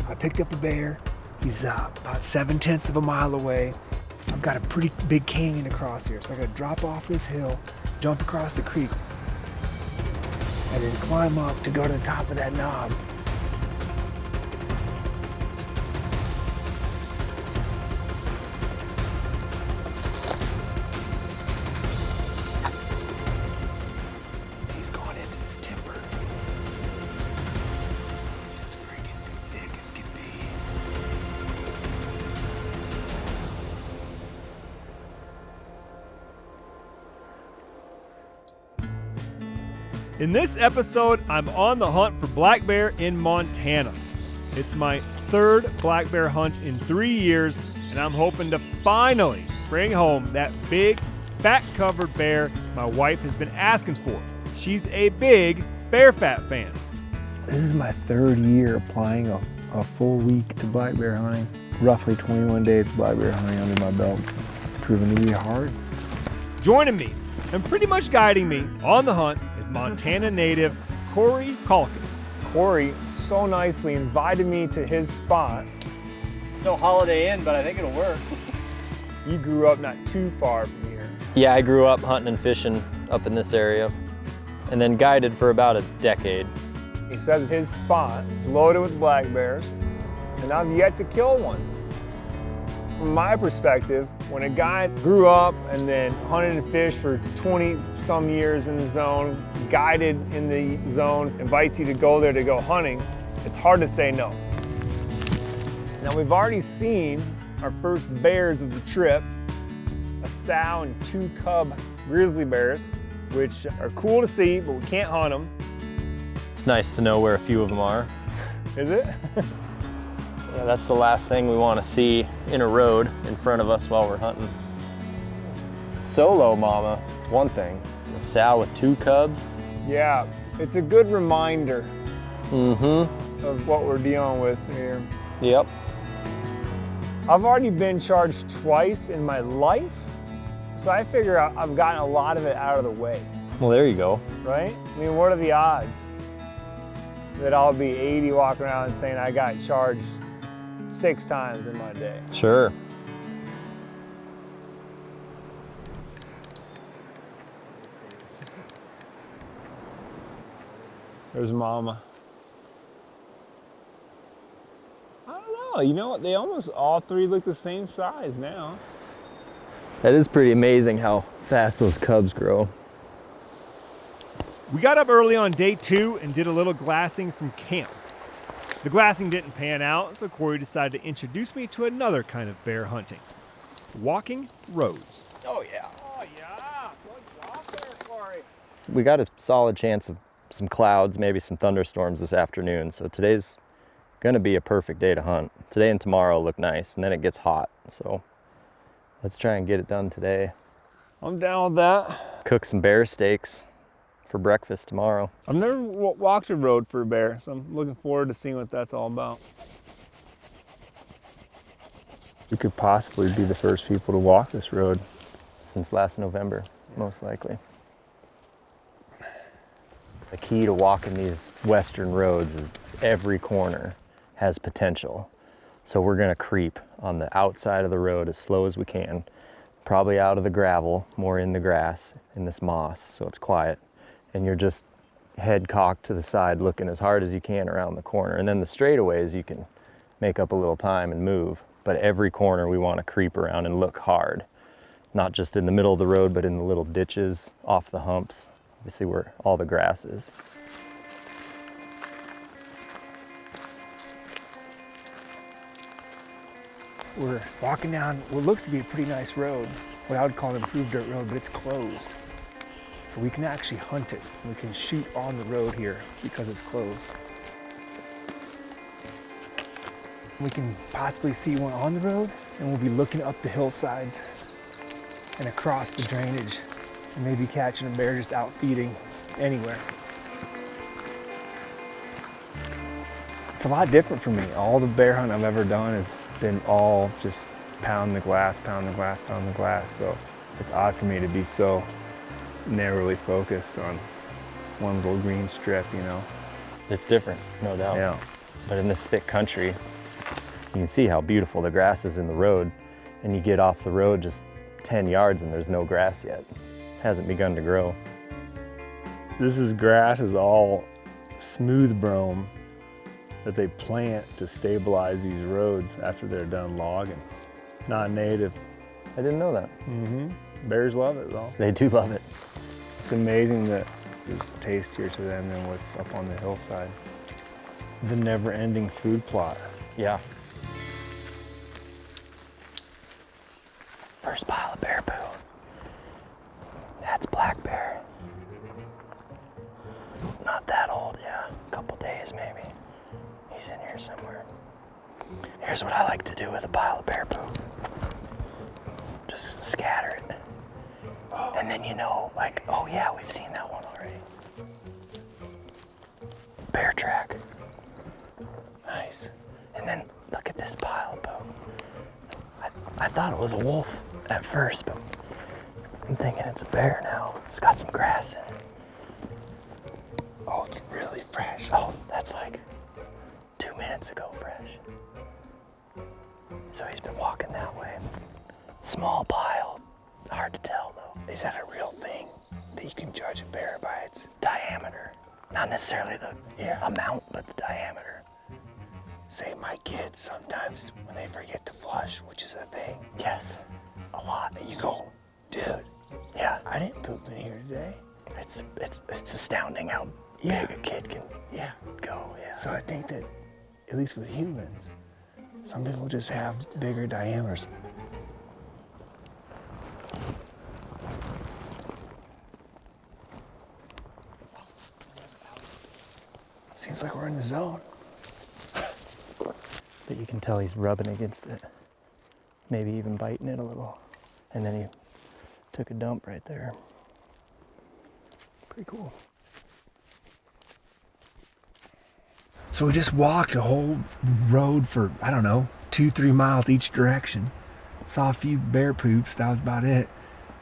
I picked up a bear. He's about 7/10 of a mile away. I've got a pretty big canyon across here, so I gotta drop off this hill, jump across the creek, and then climb up to go to the top of that knob. He's going into this timber. It's just freaking thick as can be. In this episode, I'm on the hunt for black bear in Montana. It's my third black bear hunt in 3 years, and I'm hoping to finally bring home that big, fat-covered bear my wife has been asking for. She's a big bear fat fan. This is my 3rd year applying a full week to black bear hunting. Roughly 21 days of black bear hunting under my belt. It's proven to be hard. Joining me and pretty much guiding me on the hunt is Montana native Cory Calkins. Cory so nicely invited me to his spot. It's no Holiday Inn, but I think it'll work. You grew up not too far from here. Yeah, I grew up hunting and fishing up in this area, and then guided for about a decade. He says his spot is loaded with black bears, and I've yet to kill one. From my perspective, when a guy grew up and then hunted and fished for 20 some years in the zone, guided in the zone, invites you to go there to go hunting, it's hard to say no. Now we've already seen our first bears of the trip, a sow and 2 cub grizzly bears, which are cool to see, but we can't hunt them. It's nice to know where a few of them are. Is it? Yeah, that's the last thing we want to see in a road in front of us while we're hunting. Solo mama, one thing. A sow with 2 cubs. Yeah, it's a good reminder Mm-hmm. of what we're dealing with here. Yep. I've already been charged twice in my life, so I figure I've gotten a lot of it out of the way, Well, there you go. right? I mean, what are the odds that I'll be 80 walking around saying I got charged 6 times in my day? Sure. There's mama. I don't know, you know what? They almost all 3 look the same size now. That is pretty amazing how fast those cubs grow. We got up early on day 2 and did a little glassing from camp. The glassing didn't pan out, so Cory decided to introduce me to another kind of bear hunting. Walking roads. Oh yeah. Oh yeah, good job there, Cory. We got a solid chance of some clouds, maybe some thunderstorms this afternoon, so today's gonna be a perfect day to hunt. Today and tomorrow look nice, and then it gets hot, so let's try and get it done today. I'm down with that. Cook some bear steaks for breakfast tomorrow. I've never walked a road for a bear, so I'm looking forward to seeing what that's all about. We could possibly be the first people to walk this road. Since last November, most likely. The key to walking these western roads is every corner has potential. So we're gonna creep on the outside of the road as slow as we can, probably out of the gravel, more in the grass, in this moss, so it's quiet. And you're just head cocked to the side looking as hard as you can around the corner. And then the straightaways you can make up a little time and move. But every corner we want to creep around and look hard. Not just in the middle of the road, but in the little ditches, off the humps, obviously where all the grass is. We're walking down what looks to be a pretty nice road, what I would call an improved dirt road, but it's closed. So we can actually hunt it. We can shoot on the road here because it's closed. We can possibly see one on the road, and we'll be looking up the hillsides and across the drainage, and maybe catching a bear just out feeding anywhere. It's a lot different for me. All the bear hunt I've ever done has been all just pound the glass, pound the glass, pound the glass. So it's odd for me to be so narrowly focused on one little green strip, you know? It's different, no doubt. Yeah. But in this thick country, you can see how beautiful the grass is in the road, and you get off the road just 10 yards and there's no grass yet. It hasn't begun to grow. This grass is all smooth brome that they plant to stabilize these roads after they're done logging. Not native. I didn't know that. Bears love it though. They do love it. It's amazing that it's tastier to them than what's up on the hillside. The never-ending food plot. Yeah. First pile of bear poo. That's black bear. Not that old, yeah. A couple days maybe. He's in here somewhere. Here's what I like to do with a pile of bear poo. Just scatter it. And then you know, like, oh yeah, we've seen that one already. Bear track. Nice. And then look at this pile of poo. I thought it was a wolf at first, but I'm thinking it's a bear now. It's got some grass in it. Oh, it's really fresh. Oh, that's like 2 minutes ago fresh. So he's been walking that way. Small pile, hard to tell though. Is that a real thing that you can judge a bear by its diameter? Not necessarily the amount, but the diameter. Say my kids sometimes when they forget to flush, which is a thing. Yes, a lot. And you go, dude. Yeah. I didn't poop in here today. It's astounding how big a kid can go. Yeah. So I think that, at least with humans, some people just have bigger diameters. Seems like we're in the zone. But you can tell he's rubbing against it. Maybe even biting it a little. And then he took a dump right there. Pretty cool. So we just walked a whole road for, I don't know, 2-3 miles each direction. Saw a few bear poops, that was about it.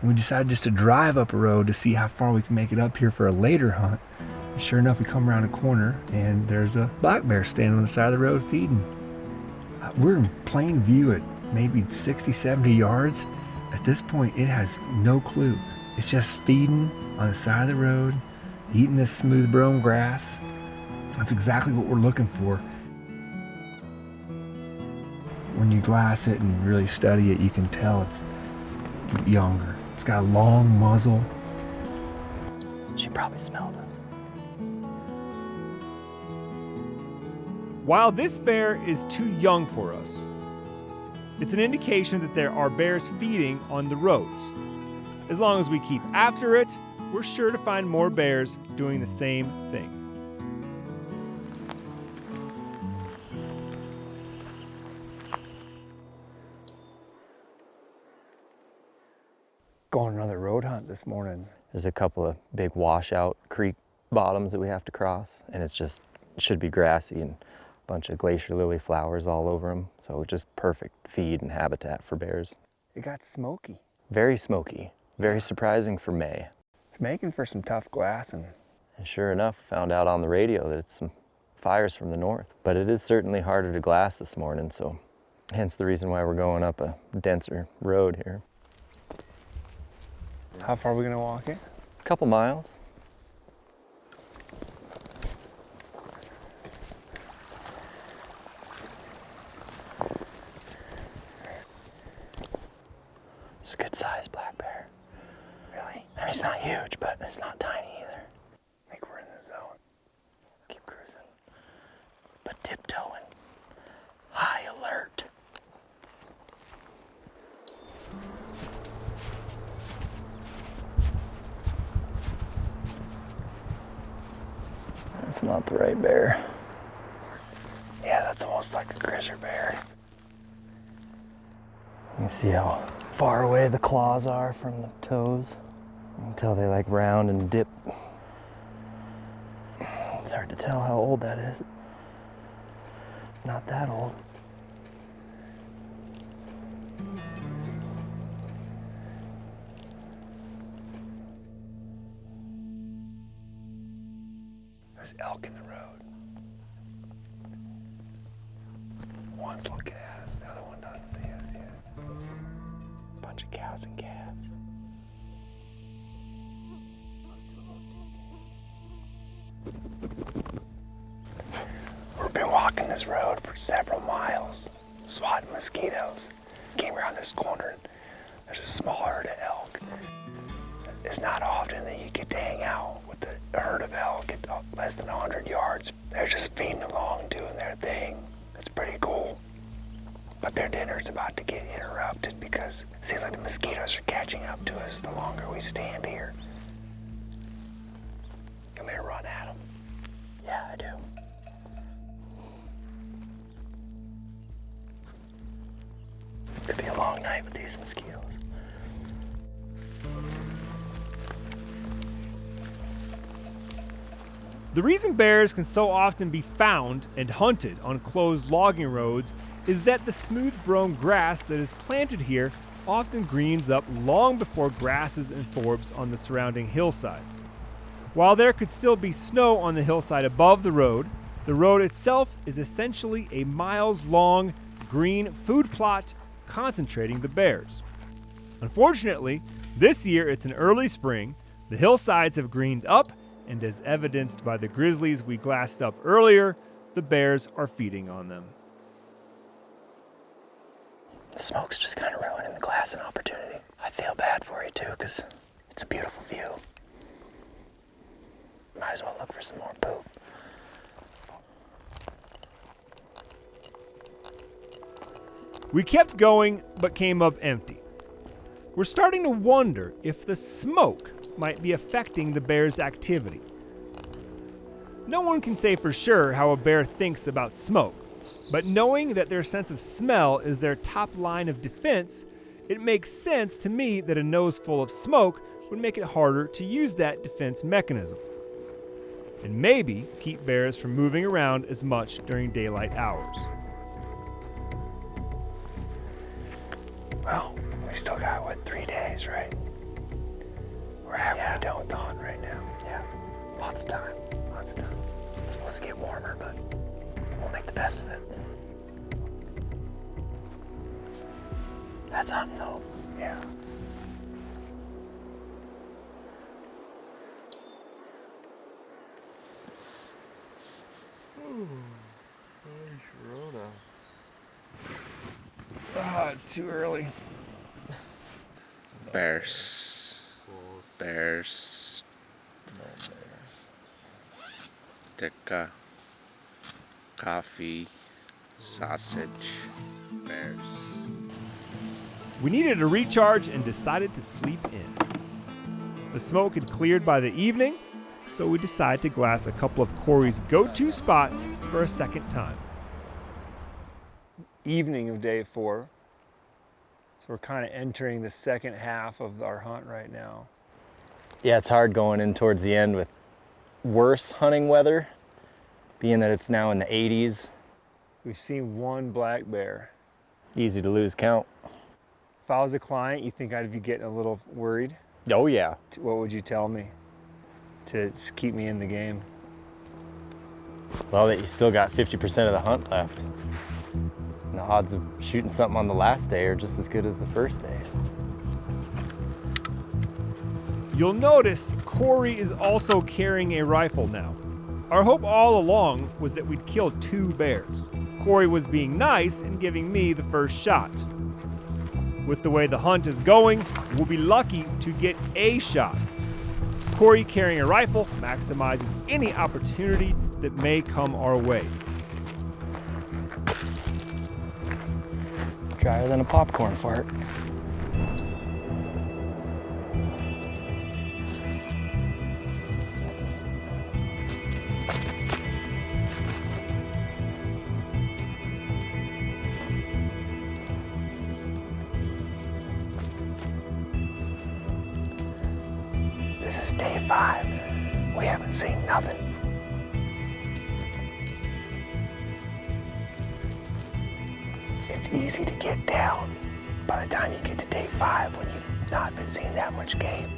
And we decided just to drive up a road to see how far we can make it up here for a later hunt. And sure enough, we come around a corner and there's a black bear standing on the side of the road feeding. We're in plain view at maybe 60, 70 yards. At this point, it has no clue. It's just feeding on the side of the road, eating this smooth brome grass. That's exactly what we're looking for. When you glass it and really study it, you can tell it's younger. It's got a long muzzle. She probably smelled us. While this bear is too young for us, it's an indication that there are bears feeding on the roads. As long as we keep after it, we're sure to find more bears doing the same thing. Going on another road hunt this morning. There's a couple of big washout creek bottoms that we have to cross, and it should be grassy and a bunch of glacier lily flowers all over them. So just perfect feed and habitat for bears. It got smoky. Very smoky, very surprising for May. It's making for some tough glassing. And sure enough, found out on the radio that it's some fires from the north. But it is certainly harder to glass this morning, so hence the reason why we're going up a denser road here. How far are we gonna walk it? A couple miles. It's a good sized black bear. Really? I mean, it's not huge, but it's not tiny either. I think we're in the zone. Keep cruising, but tiptoeing. High alert. That's not the right bear. Yeah, that's almost like a grizzly bear. You can see how far away the claws are from the toes. You can tell they like round and dip. It's hard to tell how old that is. Not that old. There's elk in the road. one's looking at us. The other one doesn't see us yet. Bunch of cows and calves. We've been walking this road for several miles, swatting mosquitoes. Came around this corner, there's a small herd of elk. It's not often that you get to hang out with a herd of elk at less than 100 yards. They're just feeding along, doing their thing. It's pretty cool. But their dinner's about to get interrupted because it seems like the mosquitoes are catching up to us the longer we stand here. Come here, run at them. Yeah, I do. Could be a long night with these mosquitoes. The reason bears can so often be found and hunted on closed logging roads is that the smooth-grown grass that is planted here often greens up long before grasses and forbs on the surrounding hillsides. While there could still be snow on the hillside above the road itself is essentially a miles-long green food plot concentrating the bears. Unfortunately, this year it's an early spring, the hillsides have greened up, and as evidenced by the grizzlies we glassed up earlier, the bears are feeding on them. The smoke's just kind of ruining the glassing opportunity. I feel bad for you too, because it's a beautiful view. Might as well look for some more poop. We kept going, but came up empty. We're starting to wonder if the smoke might be affecting the bear's activity. No one can say for sure how a bear thinks about smoke, but knowing that their sense of smell is their top line of defense, it makes sense to me that a nose full of smoke would make it harder to use that defense mechanism, and maybe keep bears from moving around as much during daylight hours. Well, we still got, 3 days, right? We're halfway done with the hunt right now. Yeah, lots of time. Lots of time. It's supposed to get warmer, but we'll make the best of it. That's hunting though. Yeah. It's too early. Bears. Bears. Tikka. Coffee. Sausage. Bears. We needed a recharge and decided to sleep in. The smoke had cleared by the evening, so we decided to glass a couple of Cory's go-to spots for a second time. Evening of day 4. So we're kind of entering the second half of our hunt right now. Yeah, it's hard going in towards the end with worse hunting weather, being that it's now in the 80s. We've seen one black bear. Easy to lose count. If I was a client, you think I'd be getting a little worried? Oh yeah. What would you tell me to keep me in the game? Well, that you still got 50% of the hunt left. And the odds of shooting something on the last day are just as good as the first day. You'll notice Cory is also carrying a rifle now. Our hope all along was that we'd kill 2 bears. Cory was being nice and giving me the first shot. With the way the hunt is going, we'll be lucky to get a shot. Cory carrying a rifle maximizes any opportunity that may come our way. Drier than a popcorn fart. This is day 5. We haven't seen nothing. It's easy to get down by the time you get to day 5 when you've not been seeing that much game.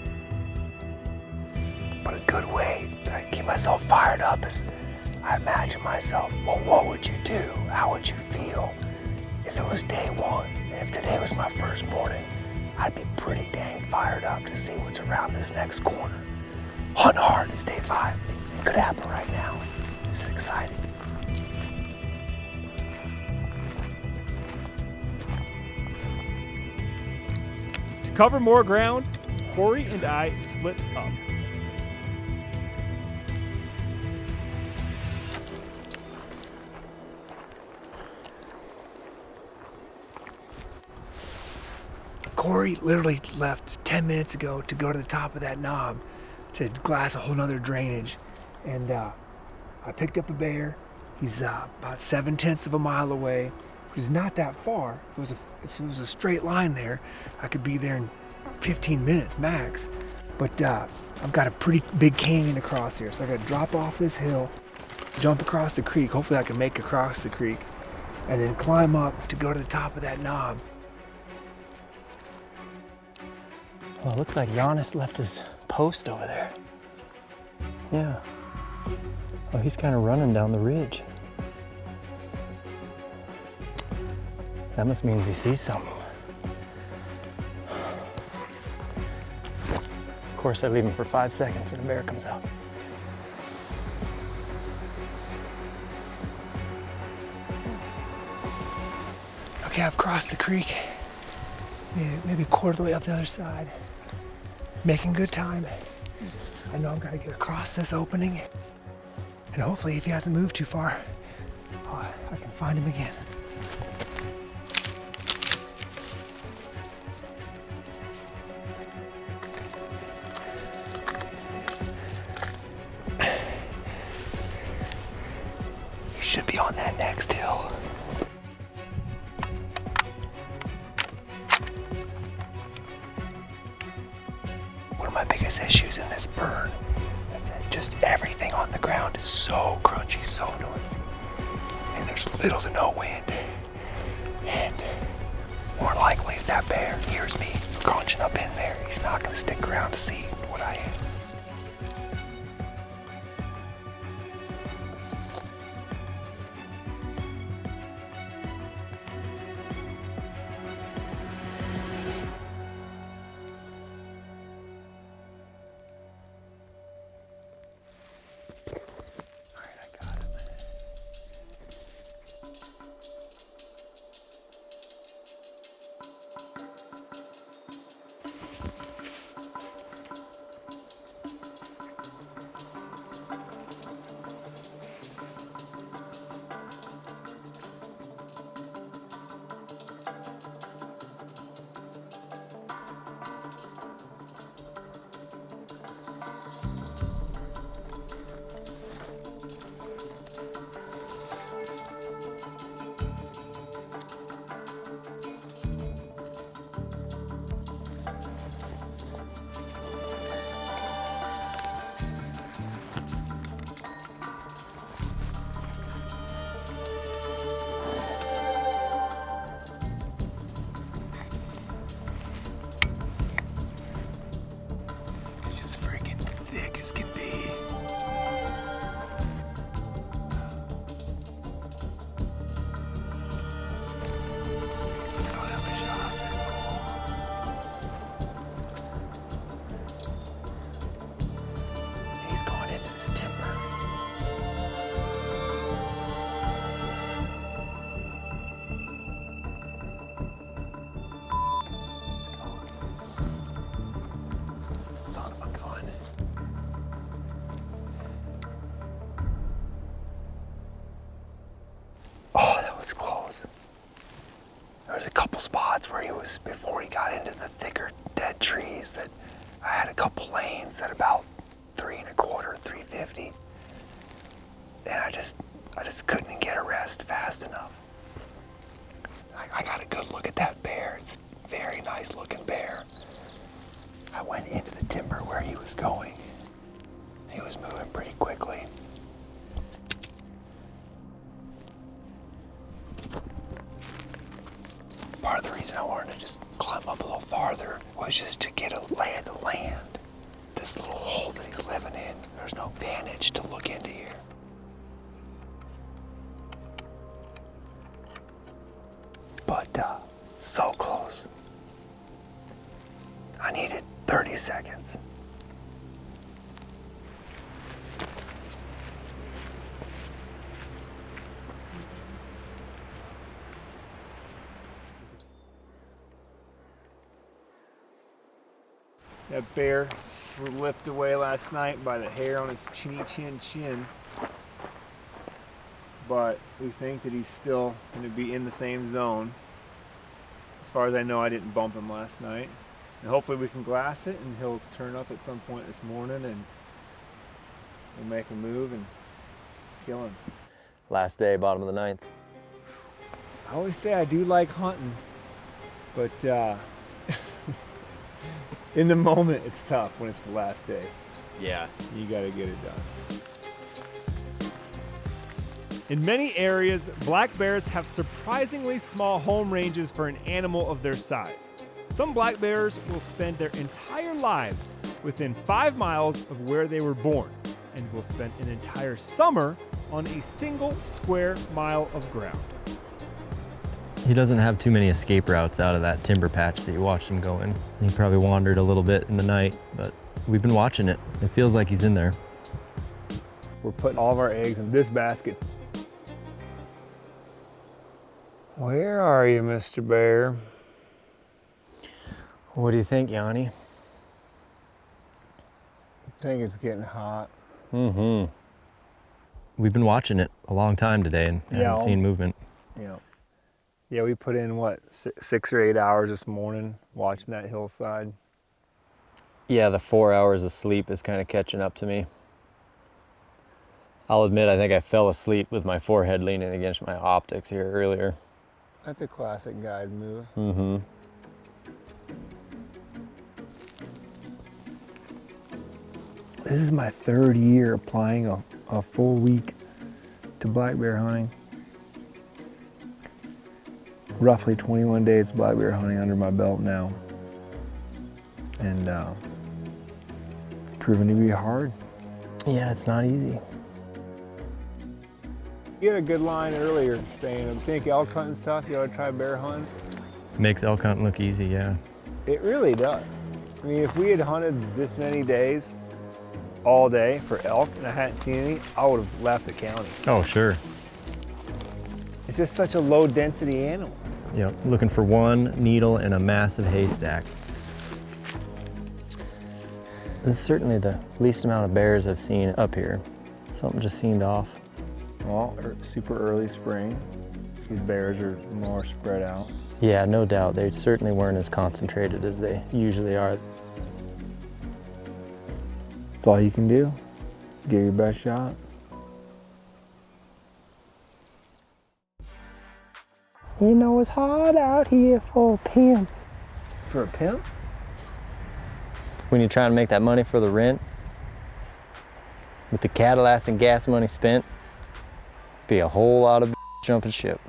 But a good way that I keep myself fired up is I imagine myself, well, what would you do? How would you feel If it was day one, and if today was my first morning, I'd be pretty dang fired up to see what's around this next corner. Hunt hard, it's day 5. It could happen right now. This is exciting. To cover more ground, Cory and I split up. Cory literally left 10 minutes ago to go to the top of that knob to glass a whole nother drainage. And I picked up a bear. He's about 7/10 of a mile away, which is not that far. If it was a straight line there, I could be there in 15 minutes max. But I've got a pretty big canyon across here, so I gotta drop off this hill, jump across the creek. Hopefully I can make across the creek, and then climb up to go to the top of that knob. Well, it looks like Janis left his post over there. Yeah. Oh, he's kind of running down the ridge. That must mean he sees something. Of course, I leave him for 5 seconds and a bear comes out. Okay, I've crossed the creek. Maybe a quarter of the way up the other side. Making good time. I know I've got to get across this opening. And hopefully, if he hasn't moved too far, I can find him again. He should be on that next hill. One of my biggest issues in this burn is that just everything on the ground is so crunchy, so noisy. And there's little to no wind. And more likely if that bear hears me crunching up in there, he's not gonna stick around to see what I am. There's a couple spots where he was, before he got into the thicker dead trees, that I had a couple lanes at about 3.25, 350. And I just couldn't get a rest fast enough. I got a good look at that bear. It's a very nice looking bear. I went into the timber where he was going. He was moving pretty quickly. Part of the reason I wanted to just climb up a little farther was just to get a lay of the land. This little hole that he's living in, there's no vantage to look into here. but so close. I needed 30 seconds. That bear slipped away last night by the hair on his chin. But we think that he's still going to be in the same zone. As far as I know, I didn't bump him last night. And hopefully we can glass it and he'll turn up at some point this morning and we'll make a move and kill him. Last day, bottom of the ninth. I always say I do like hunting, but in the moment it's tough when it's the last day. Yeah. You gotta get it done. In many areas, black bears have surprisingly small home ranges for an animal of their size. Some black bears will spend their entire lives within 5 miles of where they were born and will spend an entire summer on a single square mile of ground. He doesn't have too many escape routes out of that timber patch that you watched him go in. He probably wandered a little bit in the night, but we've been watching it. It feels like he's in there. We're putting all of our eggs in this basket. Where are you, Mr. Bear? What do you think, Yanni? I think it's getting hot. Mm-hmm. We've been watching it a long time today and haven't seen movement. Yeah, we put in, what, 6 or 8 hours this morning watching that hillside. Yeah, the 4 hours of sleep is kind of catching up to me. I'll admit, I think I fell asleep with my forehead leaning against my optics here earlier. That's a classic guide move. Mm-hmm. This is my 3rd year applying a full week to black bear hunting. Roughly 21 days of black bear hunting under my belt now. And it's proven to be hard. Yeah, it's not easy. You had a good line earlier saying, I think elk hunting's tough, you ought to try bear hunting. Makes elk hunting look easy, yeah. It really does. I mean, if we had hunted this many days, all day for elk, and I hadn't seen any, I would have left the county. Oh, sure. It's just such a low density animal. Yep, looking for one needle in a massive haystack. This is certainly the least amount of bears I've seen up here. Something just seemed off. Well, super early spring, so the bears are more spread out. Yeah, no doubt. They certainly weren't as concentrated as they usually are. That's all you can do. Give your best shot. You know it's hard out here for a pimp. For a pimp? When you're trying to make that money for the rent, with the Cadillacs and gas money spent, be a whole lot of jumping ship.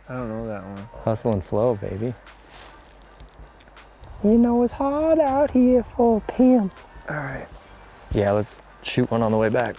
I don't know that one. Hustle and flow, baby. You know it's hard out here for a pimp. All right. Yeah, let's shoot one on the way back.